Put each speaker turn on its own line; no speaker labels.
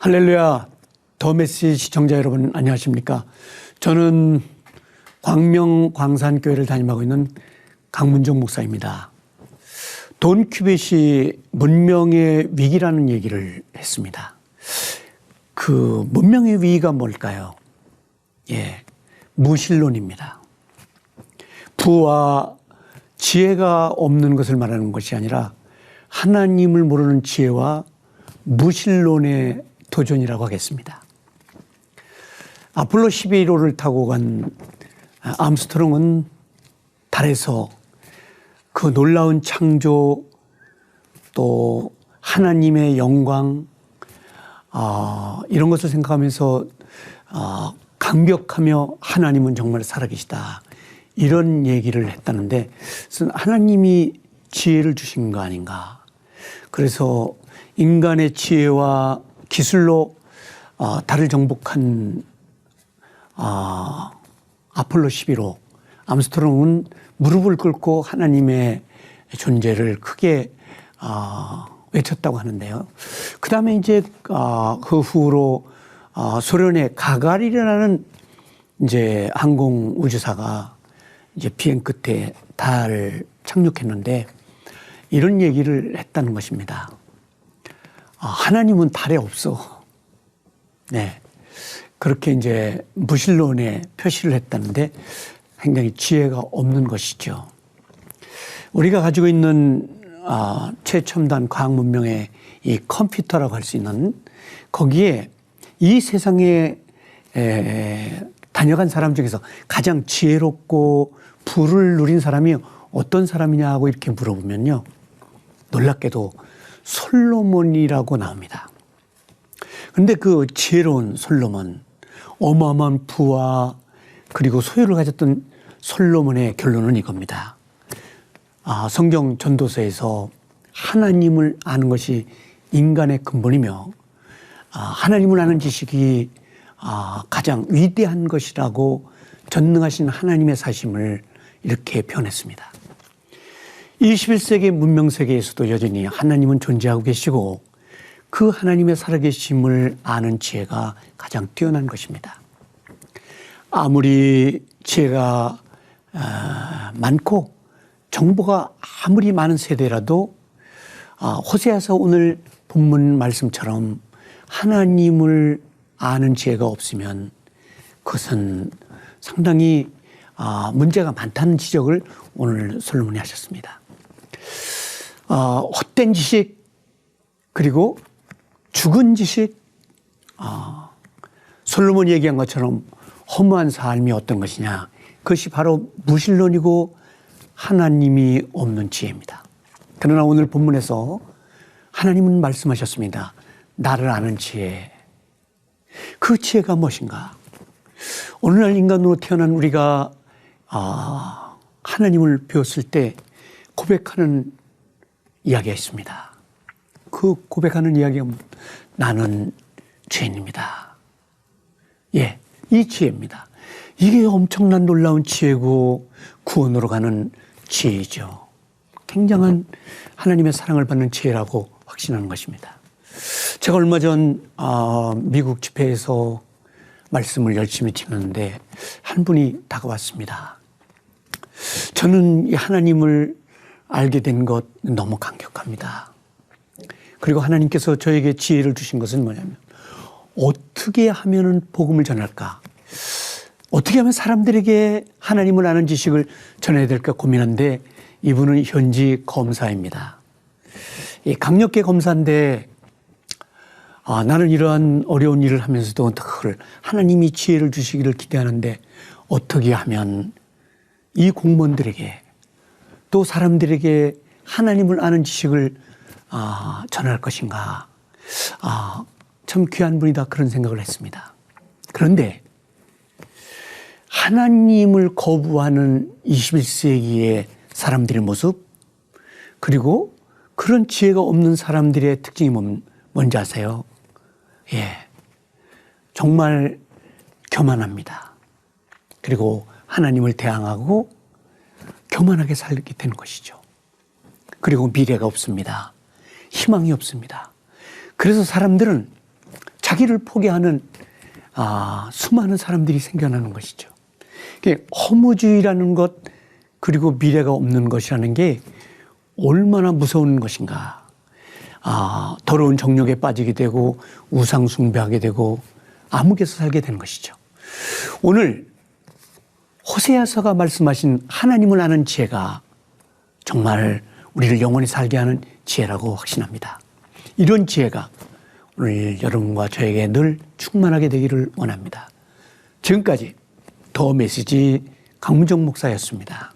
할렐루야, 더 메시지 시청자 여러분 안녕하십니까? 저는 광명 광산교회를 담임하고 있는 강문정 목사입니다. 돈 큐벳이 문명의 위기라는 얘기를 했습니다. 그 문명의 위기가 뭘까요? 무신론입니다. 부와 지혜가 없는 것을 말하는 것이 아니라 하나님을 모르는 지혜와 무신론의 도전이라고 하겠습니다. 아폴로 11호를 타고 간 암스트롱은 달에서 그 놀라운 창조 또 하나님의 영광 이런 것을 생각하면서 감격하며 하나님은 정말 살아계시다 이런 얘기를 했다는데 하나님이 지혜를 주신 거 아닌가. 그래서 인간의 지혜와 기술로 달을 정복한 아폴로 11호 암스트롱은 무릎을 꿇고 하나님의 존재를 크게 외쳤다고 하는데요. 그 다음에 이제 그 후로 소련의 가가린이라는 이제 항공 우주사가 이제 비행 끝에 달을 착륙했는데 이런 얘기를 했다는 것입니다. 하나님은 달에 없어. 네. 그렇게 이제 무신론에 표시를 했다는데 굉장히 지혜가 없는 것이죠. 우리가 가지고 있는 최첨단 과학 문명의 이 컴퓨터라고 할 수 있는 거기에 이 세상에 다녀간 사람 중에서 가장 지혜롭고 부를 누린 사람이 어떤 사람이냐고 이렇게 물어보면요. 놀랍게도 솔로몬이라고 나옵니다. 그런데 그 지혜로운 솔로몬, 어마어마한 부와 그리고 소유를 가졌던 솔로몬의 결론은 이겁니다. 성경 전도서에서 하나님을 아는 것이 인간의 근본이며 하나님을 아는 지식이 가장 위대한 것이라고 전능하신 하나님의 사심을 이렇게 표현했습니다. 21세기 문명 세계에서도 여전히 하나님은 존재하고 계시고 그 하나님의 살아계심을 아는 지혜가 가장 뛰어난 것입니다. 아무리 지혜가 많고 정보가 아무리 많은 세대라도 호세아서 오늘 본문 말씀처럼 하나님을 아는 지혜가 없으면 그것은 상당히 문제가 많다는 지적을 오늘 솔로몬이 하셨습니다. 헛된 지식 그리고 죽은 지식 솔로몬이 얘기한 것처럼 허무한 삶이 어떤 것이냐 그것이 바로 무신론이고 하나님이 없는 지혜입니다. 그러나 오늘 본문에서 하나님은 말씀하셨습니다. 나를 아는 지혜. 그 지혜가 무엇인가? 오늘날 인간으로 태어난 우리가 하나님을 배웠을 때 고백하는 이야기가 있습니다. 그 고백하는 이야기가 나는 죄인입니다. 이 지혜입니다. 이게 엄청난 놀라운 지혜고 구원으로 가는 지혜이죠. 굉장한 하나님의 사랑을 받는 지혜라고 확신하는 것입니다. 제가 얼마 전 미국 집회에서 말씀을 열심히 듣는데 한 분이 다가왔습니다. 저는 이 하나님을 알게 된 것 너무 감격합니다. 그리고 하나님께서 저에게 지혜를 주신 것은 뭐냐면 어떻게 하면 복음을 전할까? 어떻게 하면 사람들에게 하나님을 아는 지식을 전해야 될까 고민한데 이분은 현지 검사입니다. 이 강력계 검사인데 나는 이러한 어려운 일을 하면서도 하나님이 지혜를 주시기를 기대하는데 어떻게 하면 이 공무원들에게 또 사람들에게 하나님을 아는 지식을 전할 것인가. 참 귀한 분이다 그런 생각을 했습니다. 그런데 하나님을 거부하는 21세기의 사람들의 모습 그리고 그런 지혜가 없는 사람들의 특징이 뭔지 아세요? 정말 교만합니다. 그리고 하나님을 대항하고 교만하게 살게 되는 것이죠. 그리고 미래가 없습니다. 희망이 없습니다. 그래서 사람들은 자기를 포기하는 수많은 사람들이 생겨나는 것이죠. 허무주의라는 것 그리고 미래가 없는 것이라는 게 얼마나 무서운 것인가. 더러운 정욕에 빠지게 되고 우상 숭배하게 되고 암흑에서 살게 되는 것이죠. 오늘 호세아서가 말씀하신 하나님을 아는 지혜가 정말 우리를 영원히 살게 하는 지혜라고 확신합니다. 이런 지혜가 오늘 여러분과 저에게 늘 충만하게 되기를 원합니다. 지금까지 더 메시지 강문정 목사였습니다.